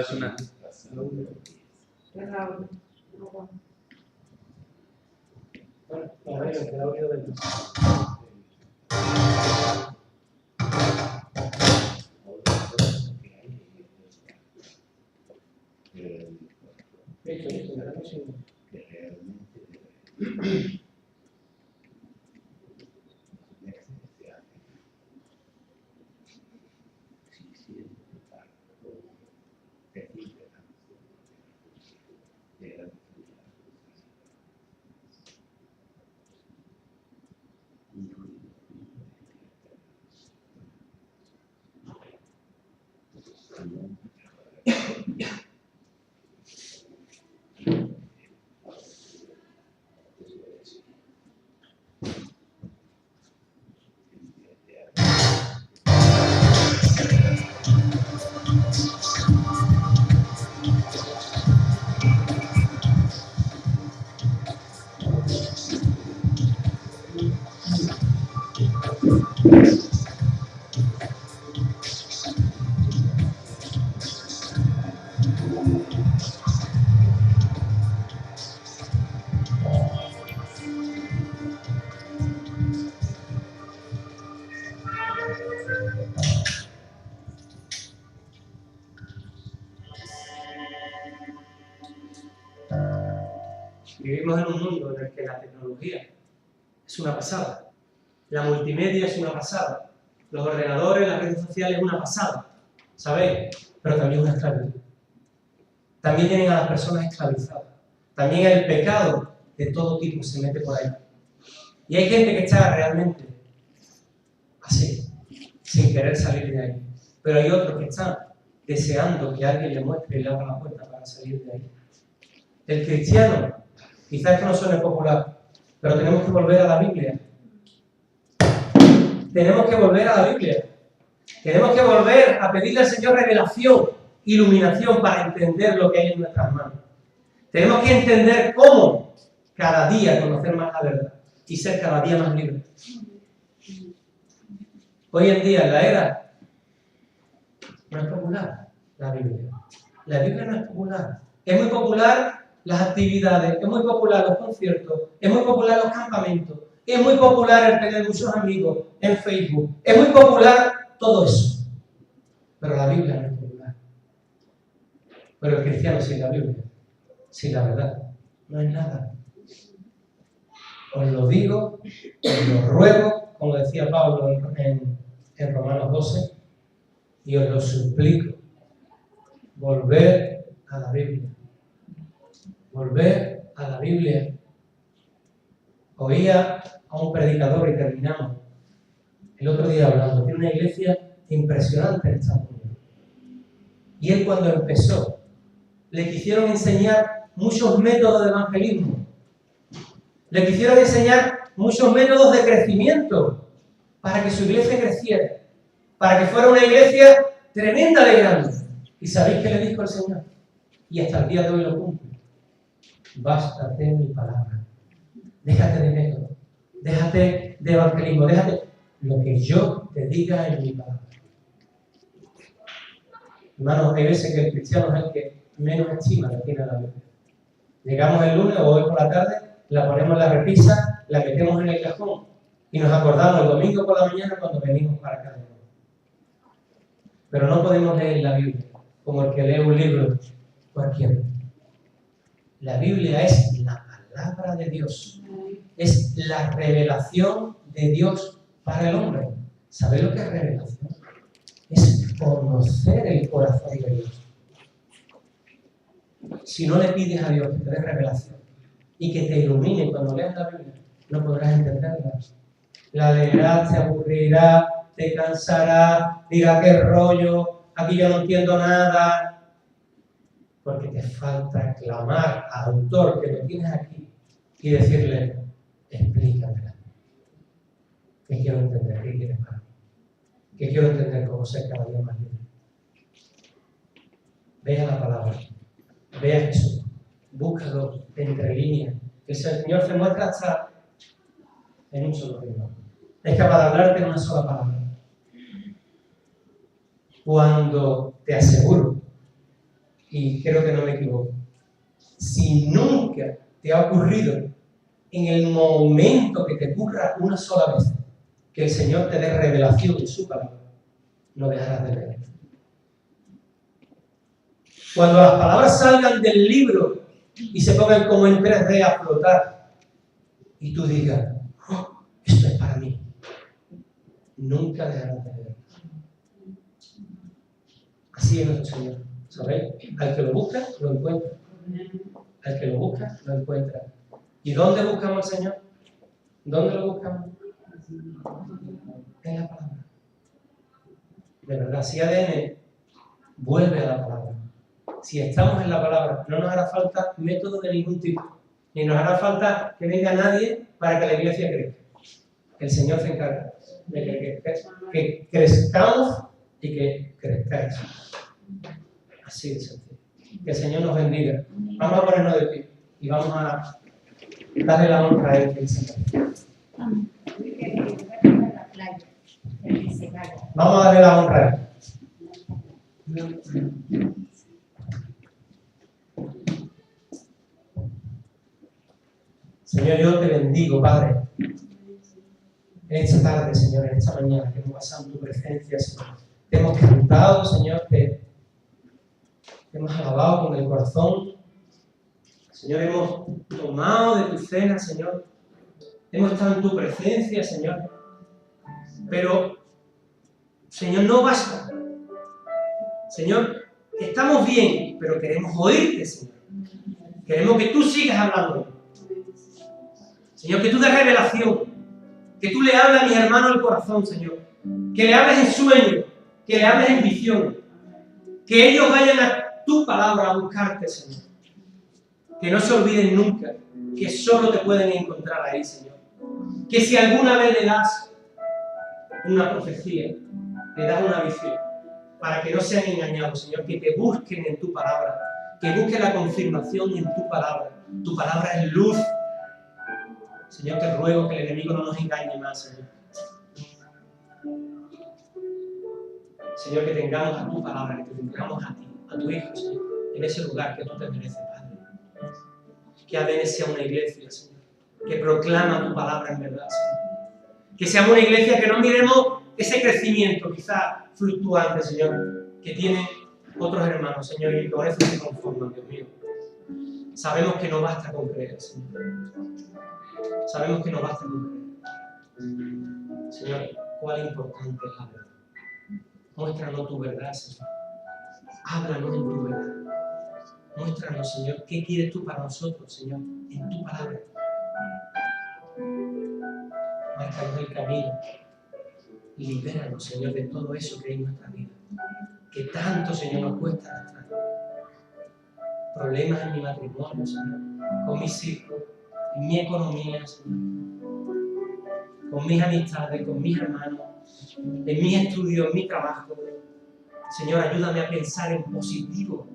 es una... Bueno, a ver, el audio del... Listo, me da un segundo. Vivimos en un mundo en el que la tecnología es una pasada, la multimedia es una pasada, los ordenadores, las redes sociales es una pasada, ¿sabéis? Pero también una esclavitud. También tienen a las personas esclavizadas. También el pecado de todo tipo se mete por ahí. Y hay gente que está realmente así, sin querer salir de ahí. Pero hay otros que están deseando que alguien le muestre y le abra la puerta para salir de ahí. El cristiano, quizás esto no suene popular, pero tenemos que volver a la Biblia. Tenemos que volver a la Biblia. Tenemos que volver a pedirle al Señor revelación, iluminación para entender lo que hay en nuestras manos. Tenemos que entender cómo cada día conocer más la verdad y ser cada día más libres. Hoy en día, en la era, no es popular la Biblia. La Biblia no es popular. Es muy popular las actividades, es muy popular los conciertos, es muy popular los campamentos, es muy popular el tener muchos amigos en Facebook, es muy popular todo eso. Pero la Biblia no es popular. Pero el cristiano sin la Biblia, sin la verdad, no es nada. Os lo digo, os lo ruego, como decía Pablo en Romanos 12, y os lo suplico, volver a la Biblia. Volver a la Biblia. Oía a un predicador y terminamos el otro día hablando de una iglesia impresionante en Estados Unidos. Y él cuando empezó, le quisieron enseñar muchos métodos de evangelismo. Le quisieron enseñar muchos métodos de crecimiento para que su iglesia creciera, para que fuera una iglesia tremenda de grande. ¿Y sabéis qué le dijo el Señor? Y hasta el día de hoy lo cumple. Bástate mi palabra. Déjate de método, déjate de evangelismo, déjate lo que yo te diga en mi palabra. Hermanos, hay veces que el cristiano es el que menos estima que tiene la Biblia. Llegamos el lunes o hoy por la tarde, la ponemos en la repisa, la metemos en el cajón y nos acordamos el domingo por la mañana cuando venimos para acá de nuevo. Pero no podemos leer la Biblia como el que lee un libro cualquiera. La Biblia es la palabra de Dios. Es la revelación de Dios para el hombre. ¿Sabéis lo que es revelación? Es conocer el corazón de Dios. Si no le pides a Dios que te dé revelación y que te ilumine cuando leas la Biblia, no podrás entenderla. La leerás, te aburrirá, te cansará, dirá qué rollo, aquí yo no entiendo nada. Porque te falta clamar al autor que lo tienes aquí y decirle, explícamela. ¿Qué quiero entender? ¿Qué quieres para mí? ¿Qué quiero entender cómo ser cada día más libre? Vea la palabra, vea a Jesús, búscalo entre líneas. El Señor se muestra hasta en un solo ritmo. Es capaz de hablarte en una sola palabra. Cuando te aseguro y creo que no me equivoco, si nunca te ha ocurrido en el momento que te ocurra una sola vez que el Señor te dé revelación de su palabra, no dejarás de leer. Cuando las palabras salgan del libro y se pongan como en 3D a flotar y tú digas, oh, esto es para mí, nunca dejarás de leer. Así es nuestro Señor, ¿sabéis? Al que lo busca, lo encuentra. Al que lo busca, lo encuentra. ¿Y dónde buscamos al Señor? ¿Dónde lo buscamos? En la palabra. De verdad, si ADN vuelve a la palabra. Si estamos en la palabra, no nos hará falta método de ningún tipo. Ni nos hará falta que venga nadie para que la iglesia crezca. El Señor se encarga de que crezcamos y que crezcáis. Así de sencillo. Que el Señor nos bendiga. Vamos a ponernos de pie y vamos a darle la honra a Él, que es el Señor. Vamos a darle la honra a Él. Señor, yo te bendigo, Padre, en esta tarde, Señor, en esta mañana que hemos pasado en tu presencia, Señor. Te hemos cantado, Señor, te hemos alabado con el corazón. Señor, hemos tomado de tu cena, Señor. Hemos estado en tu presencia, Señor. Pero, Señor, no basta. Señor, estamos bien, pero queremos oírte, Señor. Queremos que tú sigas hablando. Señor, que tú des revelación. Que tú le hables a mis hermanos al corazón, Señor. Que le hables en sueño. Que le hables en visión. Que ellos vayan a tu palabra a buscarte, Señor. Que no se olviden nunca que solo te pueden encontrar ahí, Señor. Que si alguna vez le das una profecía, le das una visión, para que no sean engañados, Señor, que te busquen en tu palabra, que busquen la confirmación en tu palabra. Tu palabra es luz. Señor, te ruego que el enemigo no nos engañe más, Señor. Señor, que tengamos a tu palabra, que te tengamos a ti, a tu Hijo, Señor, en ese lugar que tú te mereces, Padre. Que ADN sea una iglesia, Señor, que proclama tu palabra en verdad, Señor. Que seamos una iglesia que no miremos ese crecimiento, quizá fluctuante, Señor, que tienen otros hermanos, Señor, y con eso se conforman, Dios mío. Sabemos que no basta con creer, Señor. Sabemos que no basta con creer. Señor, cuál importante es la verdad. Muéstranos tu verdad, Señor. Háblanos en tu verdad. Muéstranos, Señor, qué quieres tú para nosotros, Señor, en tu palabra. Márcanos el camino y libéranos, Señor, de todo eso que hay en nuestra vida. Que tanto, Señor, nos cuesta arrastrar. Problemas en mi matrimonio, Señor, con mis hijos, en mi economía, Señor, con mis amistades, con mis hermanos, en mis estudios, en mi trabajo. Señor, ayúdame a pensar en positivo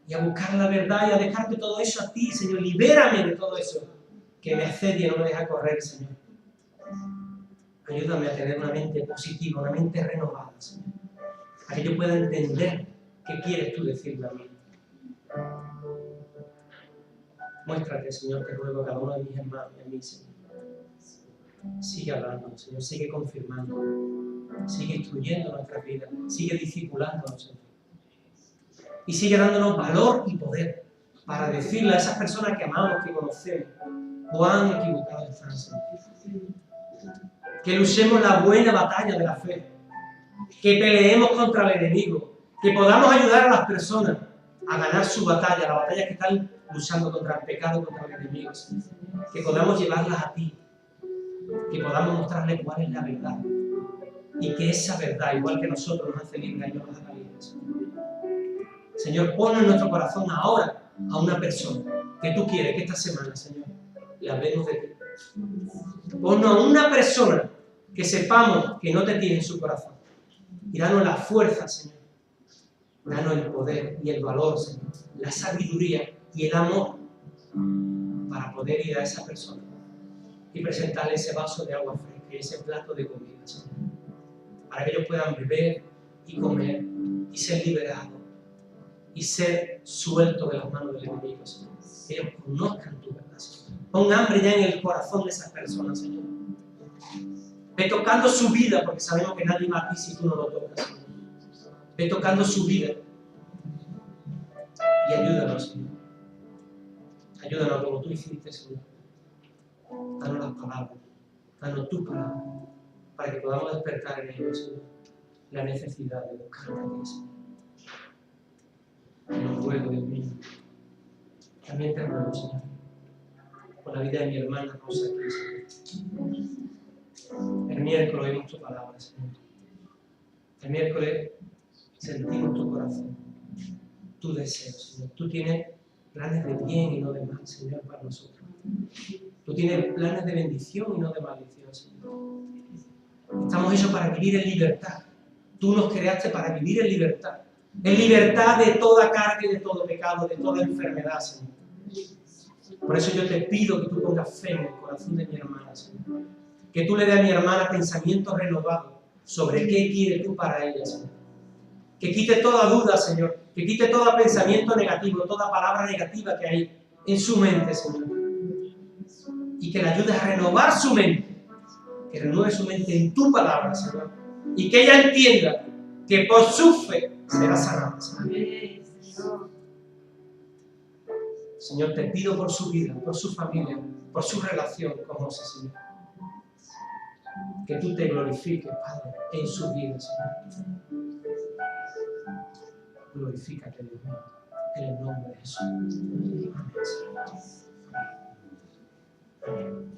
y a buscar la verdad y a dejarte todo eso a ti, Señor. Libérame de todo eso que me asedia y no me deja correr, Señor. Ayúdame a tener una mente positiva, una mente renovada, Señor, para que yo pueda entender qué quieres tú decirme a mí. Muéstrate, Señor, te ruego a cada uno de mis hermanos y a mí, Señor. Sigue hablando, Señor, sigue confirmando, sigue instruyendo nuestras vidas, sigue discipulándonos, Señor. Y sigue dándonos valor y poder para decirle a esas personas que amamos, que conocemos, cuán equivocados están, Señor. Que luchemos la buena batalla de la fe, que peleemos contra el enemigo, que podamos ayudar a las personas a ganar su batalla, la batalla que están luchando contra el pecado, contra el enemigo, Señor. Que podamos llevarlas a ti, que podamos mostrarles cuál es la verdad y que esa verdad, igual que nosotros, nos hace libres y nos haga libres. Señor, pon en nuestro corazón ahora a una persona que tú quieres que esta semana, Señor, le hablemos de ti. Ponnos a una persona que sepamos que no te tiene en su corazón y danos la fuerza, Señor. Danos el poder y el valor, Señor, la sabiduría y el amor para poder ir a esa persona y presentarle ese vaso de agua fresca y ese plato de comida, Señor, para que ellos puedan beber y comer y ser liberados y ser sueltos de las manos del enemigo, Señor. Que ellos conozcan tu verdad, Señor. Pon hambre ya en el corazón de esas personas, Señor. Ve tocando su vida, porque sabemos que nadie más a ti si tú no lo tocas, Señor. Ve tocando su vida y ayúdanos, Señor. Ayúdanos como tú hiciste, Señor. Danos las palabras, danos tu palabra, para que podamos despertar en ellos, Señor, la necesidad de buscarte a ti, Señor. Te lo ruego, Dios mío. También te ruego, Señor, por la vida de mi hermana Rosa aquí, Señor. El miércoles oímos tu palabra, Señor. El miércoles sentimos tu corazón, tu deseo, Señor. Tú tienes planes de bien y no de mal, Señor, para nosotros. Tú tienes planes de bendición y no de maldición, Señor. Estamos hechos para vivir en libertad. Tú nos creaste para vivir en libertad. En libertad de toda carga y de todo pecado, de toda enfermedad, Señor. Por eso yo te pido que tú pongas fe en el corazón de mi hermana, Señor. Que tú le des a mi hermana pensamientos renovados sobre qué quieres tú para ella, Señor. Que quite toda duda, Señor. Que quite todo pensamiento negativo, toda palabra negativa que hay en su mente, Señor. Y que le ayudes a renovar su mente. Que renueve su mente en tu palabra, Señor. Y que ella entienda que por su fe será sanada, Señor. Señor, te pido por su vida, por su familia, por su relación con José, Señor. Que tú te glorifiques, Padre, en su vida, Señor. Glorifícate, Dios mío, en el nombre de Jesús. Amén,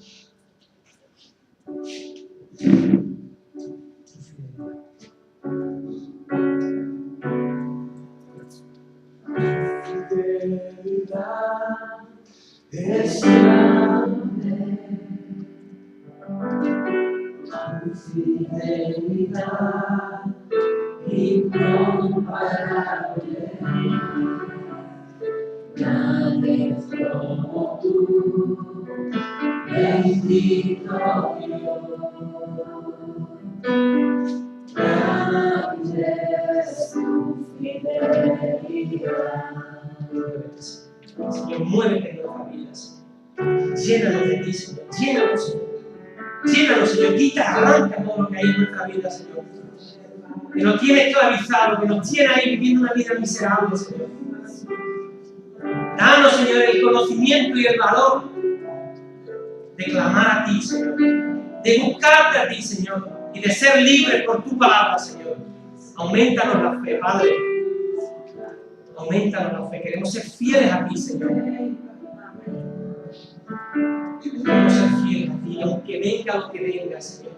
Fidelidad es grande, tu fidelidad incomparable. Nadie es como tú, bendito Dios. Grande es tu fidelidad. Señor, muévete en nuestras vidas. Llénanos de ti, Señor. Llénanos, Señor. Llénanos, Señor. Quita, arranca todo lo que hay en nuestra vida, Señor. Que nos tiene esclavizados, que nos tiene ahí viviendo una vida miserable, Señor. Danos, Señor, el conocimiento y el valor de clamar a ti, Señor. De buscarte a ti, Señor. Y de ser libres por tu palabra, Señor. Aumentanos la fe, Padre. Aumentanos la fe. Queremos ser fieles a ti, Señor. Queremos ser fieles a ti, aunque venga lo que venga, Señor.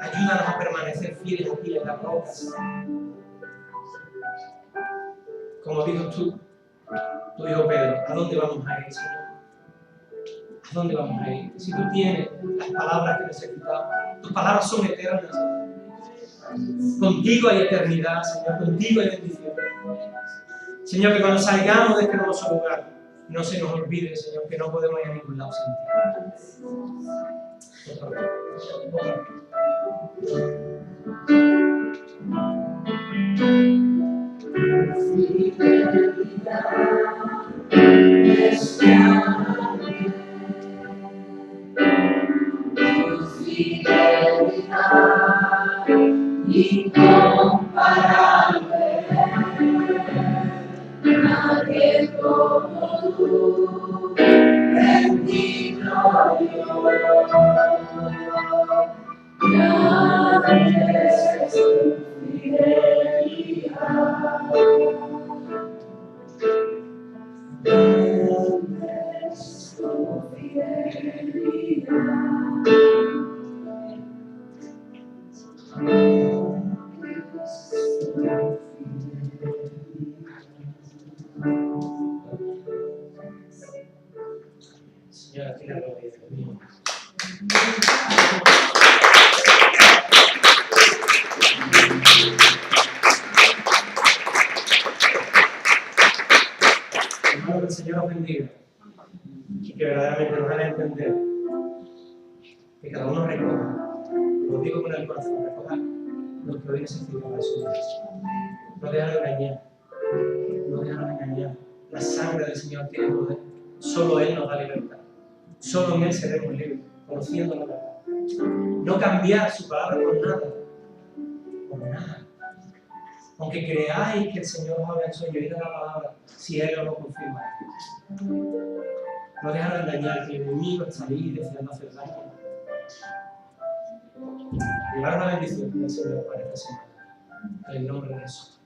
Ayúdanos a permanecer fieles a ti en las rocas. Como dijo tú dijo Pedro, ¿a dónde vamos a ir, Señor? ¿A dónde vamos a ir? Si tú tienes las palabras que necesitamos, tus palabras son eternas, Señor. Contigo hay eternidad, Señor. Contigo hay bendición. Señor, que cuando salgamos de este hermoso lugar, no se nos olvide, Señor, que no podemos ir a ningún lado sin ti. Fidelidad es grande, tu fidelidad incomparable. Nadie como tú, bendito Dios. Grande es tu fidelidad. Grande es tu fidelidad. Señor, a ti la gloria, Dios mío. Hermano, que el Señor nos bendiga y que verdaderamente nos haga entender que cada uno recoja, lo digo con el corazón, recoja lo que hoy necesita para su vida. No dejar de engañar, no dejaron engañar. La sangre del Señor tiene poder. Solo Él nos da libertad. Solo en Él seremos libres, conociendo la verdad. No cambiar su palabra por nada. Por nada. Aunque creáis que el Señor os habla en sueño, id a la palabra, si Él os lo confirma. No dejaros engañar, que el enemigo está ahí deseando hacer daño. Llevar una bendición del Señor para esta semana. En el nombre de Jesús.